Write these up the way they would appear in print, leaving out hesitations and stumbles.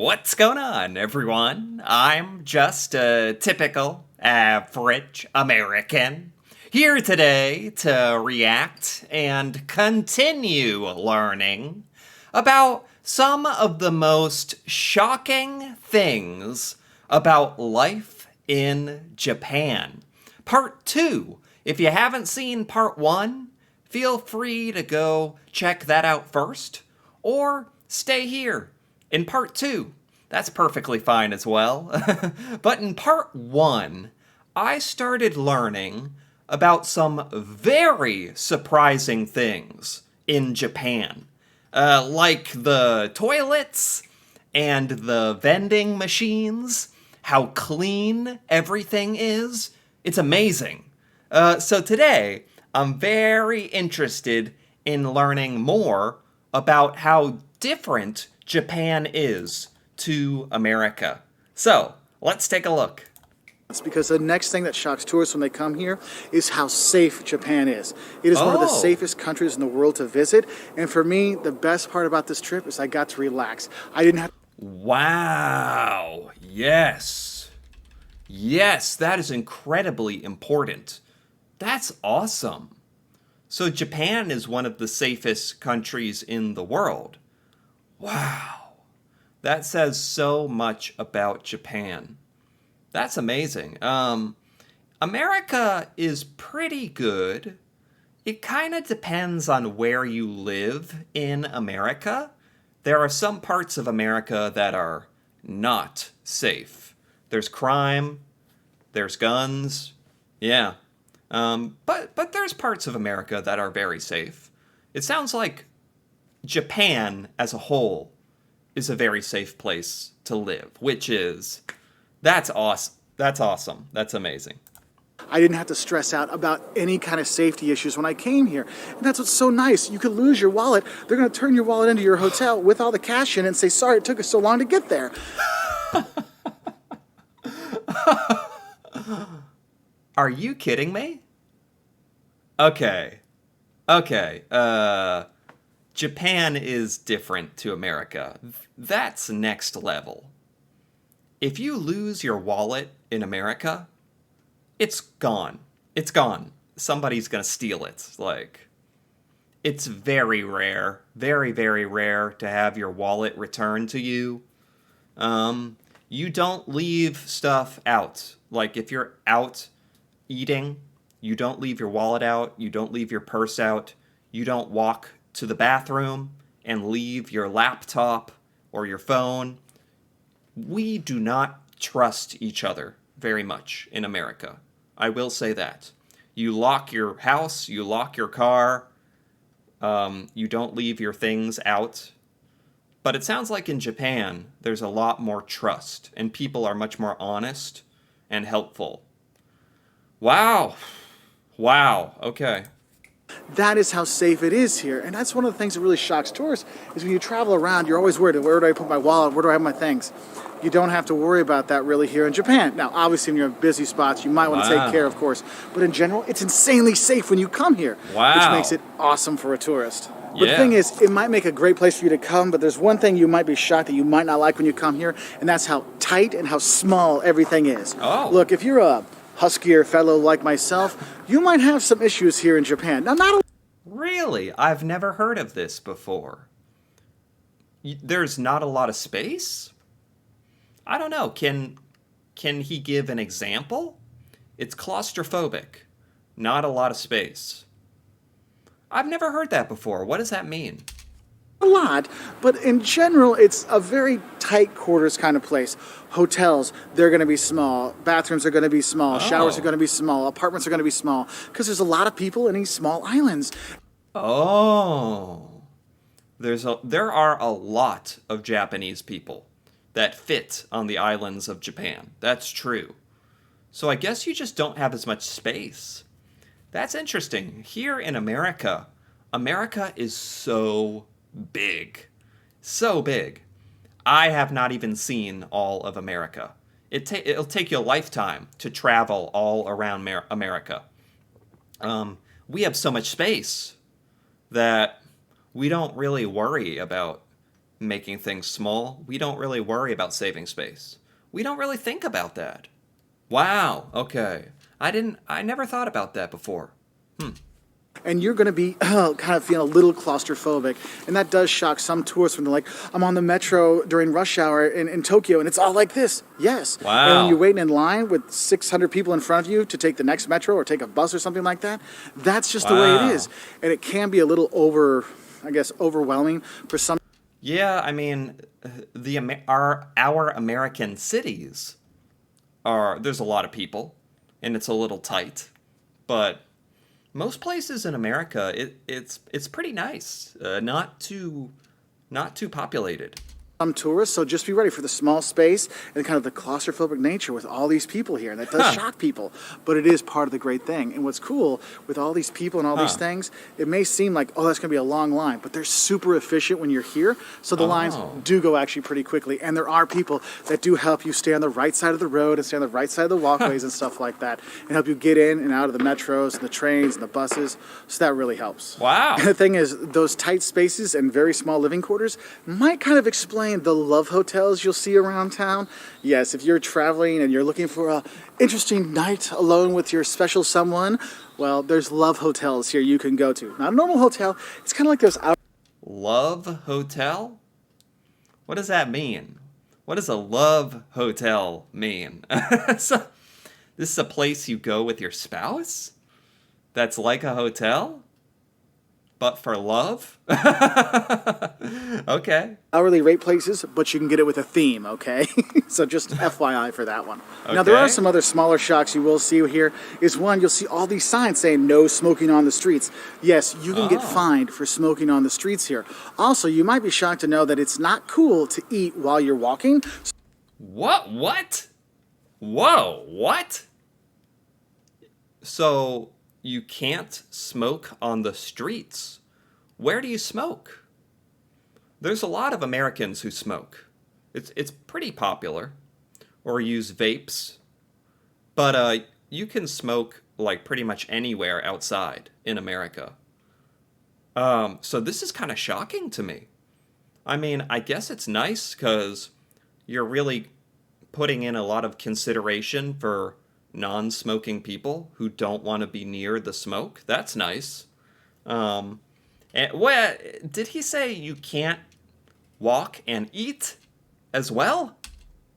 What's going on, everyone? I'm just a typical, average American, here today to react and continue learning about some of the most shocking things about life in Japan. Part 2. If you haven't seen Part 1, feel free to go check that out first, or stay here in Part 2. That's perfectly fine as well. But in Part 1, I started learning about some very surprising things in Japan. Like the toilets and the vending machines, how clean everything is. It's amazing. So today, I'm very interested in learning more about how different Japan is to America. So, let's take a look. It's because the next thing that shocks tourists when they come here is how safe Japan is. It is one of the safest countries in the world to visit. And for me, the best part about this trip is I got to relax. I didn't have... Wow. Yes. Yes, that is incredibly important. That's awesome. So Japan is one of the safest countries in the world. Wow. That says so much about Japan. That's amazing. America is pretty good. It kind of depends on where you live in America. There are some parts of America that are not safe. There's crime. There's guns. Yeah. But there's parts of America that are very safe. It sounds like Japan as a whole is a very safe place to live, that's awesome. That's awesome. That's amazing. I didn't have to stress out about any kind of safety issues when I came here. And that's what's so nice. You could lose your wallet. They're going to turn your wallet into your hotel with all the cash in and say, sorry, it took us so long to get there. Are you kidding me? Okay. Japan is different to America. That's next level. If you lose your wallet in America, it's gone. It's gone. Somebody's gonna steal it. It's very rare, very, very rare to have your wallet returned to you. You don't leave stuff out. Like if you're out eating, you don't leave your wallet out, you don't leave your purse out, you don't walk to the bathroom and leave your laptop or your phone. We do not trust each other very much in America. I will say that. You lock your house, you lock your car, you don't leave your things out. But it sounds like in Japan, there's a lot more trust, and people are much more honest and helpful. Wow. Okay. That is how safe it is here. And that's one of the things that really shocks tourists is when you travel around, you're always worried, where do I put my wallet? Where do I have my things? You don't have to worry about that really here in Japan. Now, obviously, when you're in busy spots, you might want to take care, of course. But in general, it's insanely safe when you come here, which makes it awesome for a tourist. But the thing is, it might make a great place for you to come, but there's one thing you might be shocked that you might not like when you come here, and that's how tight and how small everything is. Look, if you're a huskier fellow like myself, you might have some issues here in Japan. Now, not Really? I've never heard of this before. There's not a lot of space? I don't know. Can he give an example? It's claustrophobic. Not a lot of space. I've never heard that before. What does that mean? a lot, but in general, it's a very tight quarters kind of place. Hotels, they're going to be small. Bathrooms are going to be small. Showers are going to be small. Apartments are going to be small because there's a lot of people in these small islands. Oh. There are a lot of Japanese people that fit on the islands of Japan. That's true. So I guess you just don't have as much space. That's interesting. Here in America, America is so big. So big. I have not even seen all of America. It'll take you a lifetime to travel all around America. We have so much space that we don't really worry about making things small, we don't really worry about saving space. We don't really think about that. Wow, okay. I never thought about that before. And you're going to be kind of feeling a little claustrophobic. And that does shock some tourists when they're like, I'm on the metro during rush hour in Tokyo and it's all like this. Yes. Wow. And when you're waiting in line with 600 people in front of you to take the next metro or take a bus or something like that, that's just the way it is. And it can be a little overwhelming for some. Yeah, I mean, our American cities there's a lot of people, and it's a little tight, but most places in America, it's pretty nice, not too populated. Some tourists, so just be ready for the small space and kind of the claustrophobic nature with all these people here. And that does shock people, but it is part of the great thing. And what's cool with all these people and all these things, it may seem like, oh, that's going to be a long line, but they're super efficient when you're here. So the lines do go actually pretty quickly. And there are people that do help you stay on the right side of the road and stay on the right side of the walkways and stuff like that, and help you get in and out of the metros and the trains and the buses. So that really helps. Wow. And the thing is, those tight spaces and very small living quarters might kind of explain the love hotels you'll see around town. Yes, if you're traveling and you're looking for a interesting night alone with your special someone, well, there's love hotels here you can go to. Not a normal hotel. It's kind of like those out. Love hotel? What does that mean? What does a love hotel mean? So, this is a place you go with your spouse? That's like a hotel? But for love? Okay. Hourly rate places, but you can get it with a theme, okay? So just FYI for that one. Okay. Now, there are some other smaller shocks you will see here. Is one, you'll see all these signs saying no smoking on the streets. Yes, you can get fined for smoking on the streets here. Also, you might be shocked to know that it's not cool to eat while you're walking. What? Whoa, what? So, you can't smoke on the streets. Where do you smoke? There's a lot of Americans who smoke. It's pretty popular. Or use vapes. But you can smoke like pretty much anywhere outside in America. So this is kind of shocking to me. I mean, I guess it's nice because you're really putting in a lot of consideration for non-smoking people who don't want to be near the smoke. That's nice. And what did he say? You can't walk and eat as well?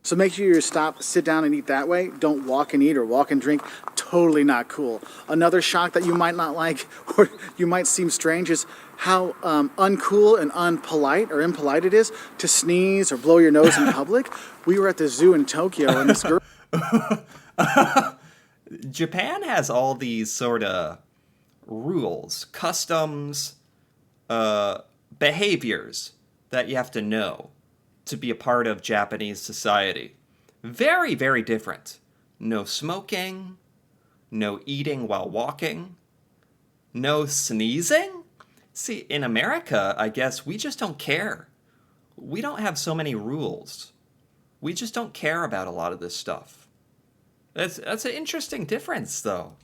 So make sure you stop, sit down and eat that way. Don't walk and eat or walk and drink. Totally not cool. Another shock that you might not like or you might seem strange is how uncool and unpolite or impolite it is to sneeze or blow your nose in public. We were at the zoo in Tokyo and this girl... Japan has all these sort of rules, customs, behaviors that you have to know to be a part of Japanese society. Very, very different. No smoking, no eating while walking, no sneezing. See, in America, I guess we just don't care. We don't have so many rules. We just don't care about a lot of this stuff. That's an interesting difference, though.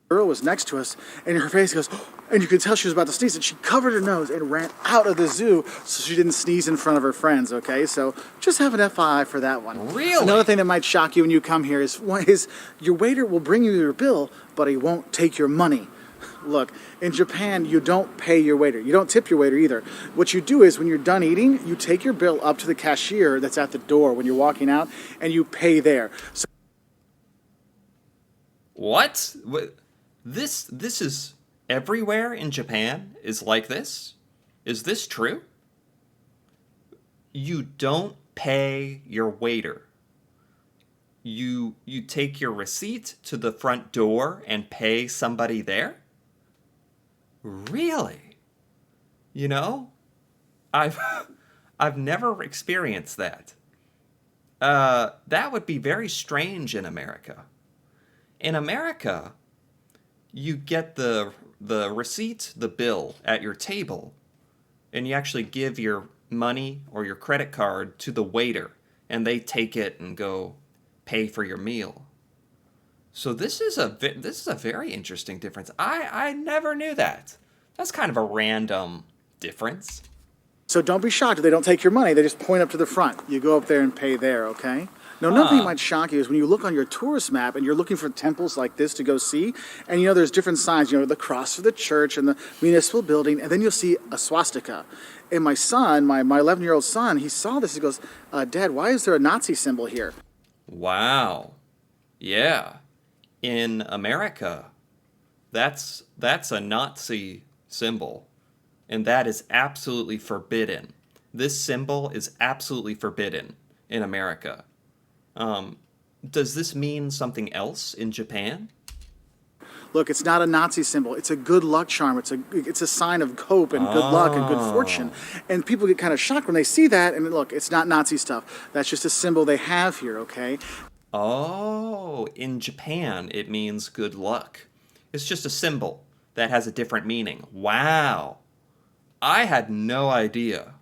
Girl was next to us, and her face goes, and you could tell she was about to sneeze, and she covered her nose and ran out of the zoo so she didn't sneeze in front of her friends, okay? So just have an FYI for that one. Really? Another thing that might shock you when you come here is your waiter will bring you your bill, but he won't take your money. Look, in Japan, you don't pay your waiter. You don't tip your waiter either. What you do is when you're done eating, you take your bill up to the cashier that's at the door when you're walking out, and you pay there. So What? This is everywhere in Japan is like this? Is this true? You don't pay your waiter. You take your receipt to the front door and pay somebody there? Really? You know, I've never experienced that. That would be very strange in America. In America, you get the receipt, the bill at your table, and you actually give your money or your credit card to the waiter, and they take it and go pay for your meal. So this is a very interesting difference. I never knew that. That's kind of a random difference. So don't be shocked if they don't take your money. They just point up to the front. You go up there and pay there, okay? Now, another thing that might shock you is when you look on your tourist map and you're looking for temples like this to go see, and there's different signs, the cross for the church and the municipal building, and then you'll see a swastika. And my son, my 11-year-old son, he saw this. He goes, Dad, why is there a Nazi symbol here? Wow. Yeah. In America, that's a Nazi symbol. And that is absolutely forbidden. This symbol is absolutely forbidden in America. Does this mean something else in Japan? Look, it's not a Nazi symbol. It's a good luck charm. It's a sign of hope and good luck and good fortune. And people get kind of shocked when they see that. And look, it's not Nazi stuff. That's just a symbol they have here, okay? Oh, in Japan, it means good luck. It's just a symbol that has a different meaning. Wow. I had no idea.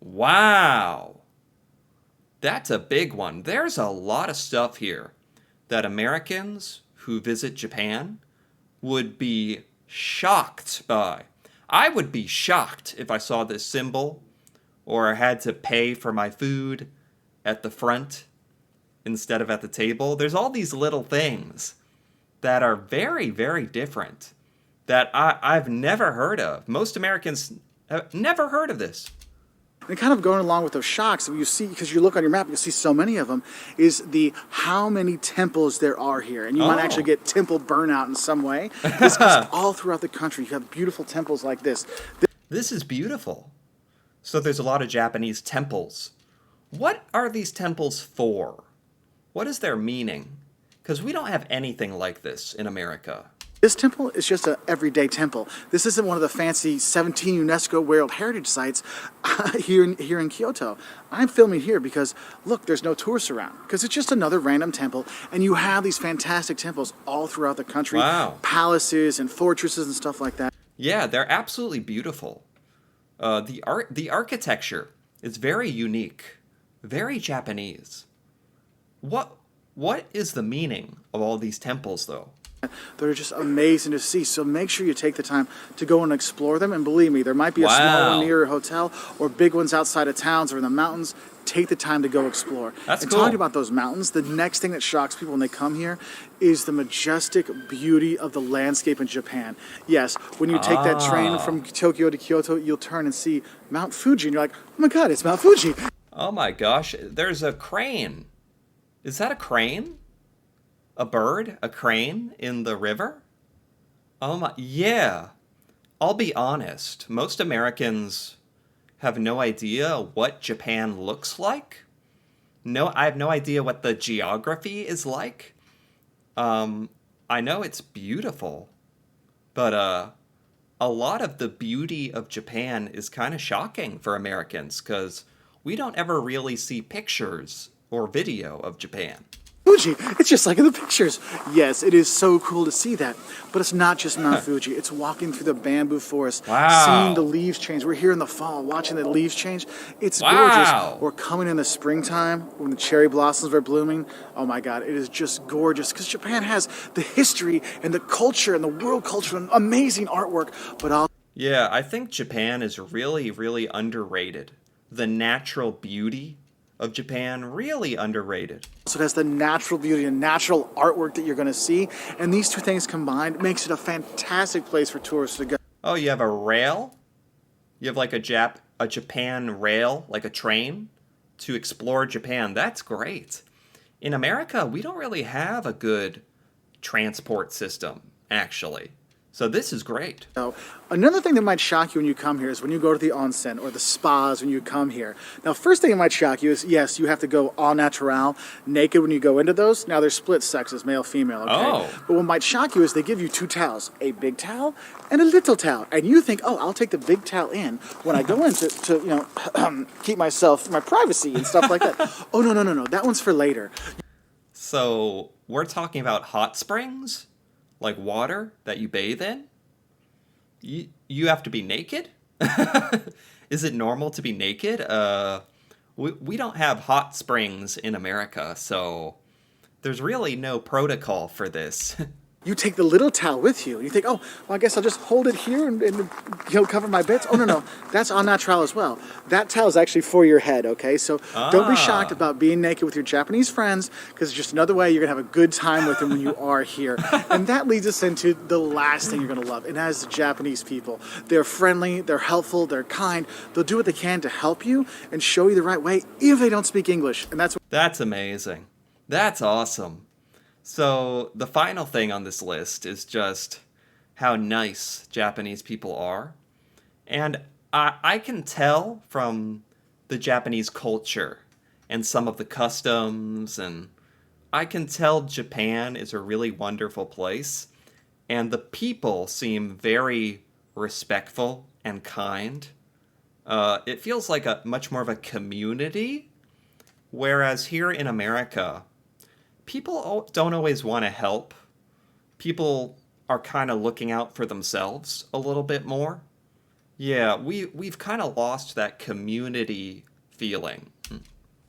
Wow. That's a big one. There's a lot of stuff here that Americans who visit Japan would be shocked by. I would be shocked if I saw this symbol or had to pay for my food at the front instead of at the table. There's all these little things that are very, very different that I've never heard of. Most Americans have never heard of this. And kind of going along with those shocks that you see, because you look on your map, you'll see so many of them, is the how many temples there are here. And you might actually get temple burnout in some way. This is all throughout the country. You have beautiful temples like this. This is beautiful. So there's a lot of Japanese temples. What are these temples for? What is their meaning? Because we don't have anything like this in America. This temple is just an everyday temple. This isn't one of the fancy 17 UNESCO World Heritage Sites here in Kyoto. I'm filming here because, look, there's no tourists around. Because it's just another random temple, and you have these fantastic temples all throughout the country. Wow. Palaces and fortresses and stuff like that. Yeah, they're absolutely beautiful. The architecture is very unique, very Japanese. What is the meaning of all these temples, though? They're just amazing to see. So make sure you take the time to go and explore them. And believe me, there might be a small one near your hotel or big ones outside of towns or in the mountains. Take the time to go explore. That's and cool. Talking about those mountains, the next thing that shocks people when they come here is the majestic beauty of the landscape in Japan. Yes, when you take that train from Tokyo to Kyoto, you'll turn and see Mount Fuji. And you're like, oh my God, it's Mount Fuji. Oh my gosh, there's a crane. Is that a crane? A bird? A crane in the river? Oh my, yeah. I'll be honest, most Americans have no idea what Japan looks like. I have no idea what the geography is like. I know it's beautiful, but a lot of the beauty of Japan is kind of shocking for Americans because we don't ever really see pictures or video of Japan. Fuji. It's just like in the pictures. Yes, it is so cool to see that. But it's not just Mount Fuji. It's walking through the bamboo forest, seeing the leaves change. We're here in the fall watching the leaves change. It's gorgeous. We're coming in the springtime when the cherry blossoms are blooming. Oh my God, it is just gorgeous because Japan has the history and the culture and the world culture and amazing artwork. Yeah, I think Japan is really, really underrated. The natural beauty of Japan, really underrated. So it has the natural beauty and natural artwork that you're going to see, and these two things combined makes it a fantastic place for tourists to go. Oh, you have a rail? You have like a Japan rail, like a train, to explore Japan. That's great. In America, we don't really have a good transport system, actually. So this is great. So another thing that might shock you when you come here is when you go to the onsen or the spas when you come here. Now, first thing that might shock you is, yes, you have to go au natural, naked when you go into those. Now, they're split sexes, male, female, okay? Oh. But what might shock you is they give you two towels, a big towel and a little towel. And you think, oh, I'll take the big towel in when I go in to keep my privacy and stuff like that. Oh, no. That one's for later. So we're talking about hot springs? Like water that you bathe in? You have to be naked? Is it normal to be naked? We don't have hot springs in America, so there's really no protocol for this. You take the little towel with you. You think, oh, well, I guess I'll just hold it here and cover my bits. Oh, no, that's on that towel as well. That towel is actually for your head, okay? So don't be shocked about being naked with your Japanese friends, because it's just another way you're going to have a good time with them when you are here. And that leads us into the last thing you're going to love, and that is the Japanese people. They're friendly, they're helpful, they're kind. They'll do what they can to help you and show you the right way, even if they don't speak English. And That's amazing. That's awesome. So the final thing on this list is just how nice Japanese people are. And I can tell from the Japanese culture and some of the customs, and I can tell Japan is a really wonderful place. And the people seem very respectful and kind. It feels like a much more of a community, whereas here in America, people don't always want to help. People are kind of looking out for themselves a little bit more. Yeah, we've kind of lost that community feeling.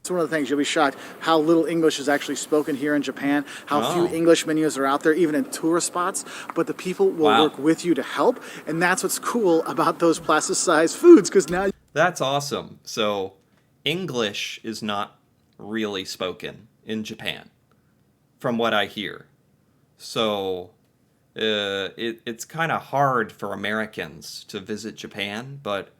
It's one of the things you'll be shocked how little English is actually spoken here in Japan, how few English menus are out there, even in tourist spots, but the people will work with you to help, and that's what's cool about those plasticized foods, because now... That's awesome. So English is not really spoken in Japan, from what I hear. So it's kind of hard for Americans to visit Japan, but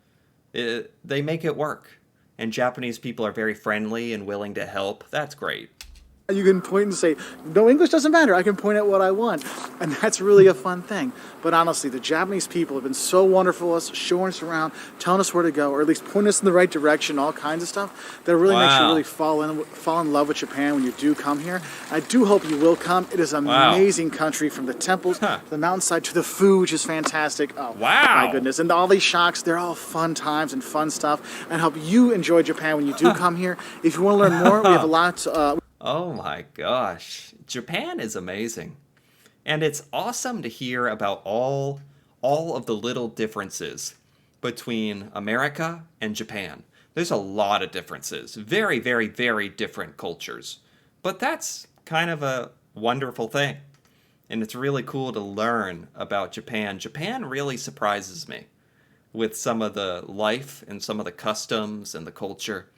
they make it work. And Japanese people are very friendly and willing to help. That's great. You can point and say, no, English doesn't matter. I can point at what I want. And that's really a fun thing. But honestly, the Japanese people have been so wonderful to us, showing us around, telling us where to go, or at least pointing us in the right direction, all kinds of stuff that really makes you really fall in love with Japan when you do come here. I do hope you will come. It is an amazing country, from the temples, to the mountainside, to the food, which is fantastic. Oh, my goodness. And all these shocks, they're all fun times and fun stuff. And I hope you enjoy Japan when you do come here. If you want to learn more, we have a lot... Oh my gosh. Japan is amazing. And it's awesome to hear about all of the little differences between America and Japan. There's a lot of differences. Very, very, very different cultures. But that's kind of a wonderful thing. And it's really cool to learn about Japan. Japan really surprises me with some of the life and some of the customs and the culture.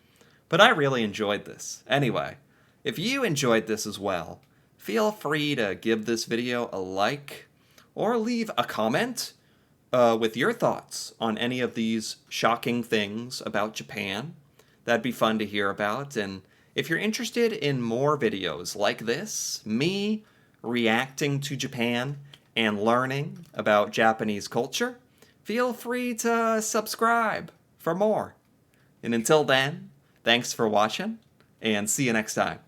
But I really enjoyed this. Anyway, if you enjoyed this as well, feel free to give this video a like or leave a comment with your thoughts on any of these shocking things about Japan. That'd be fun to hear about. And if you're interested in more videos like this, me reacting to Japan and learning about Japanese culture, feel free to subscribe for more. And until then, thanks for watching, and see you next time.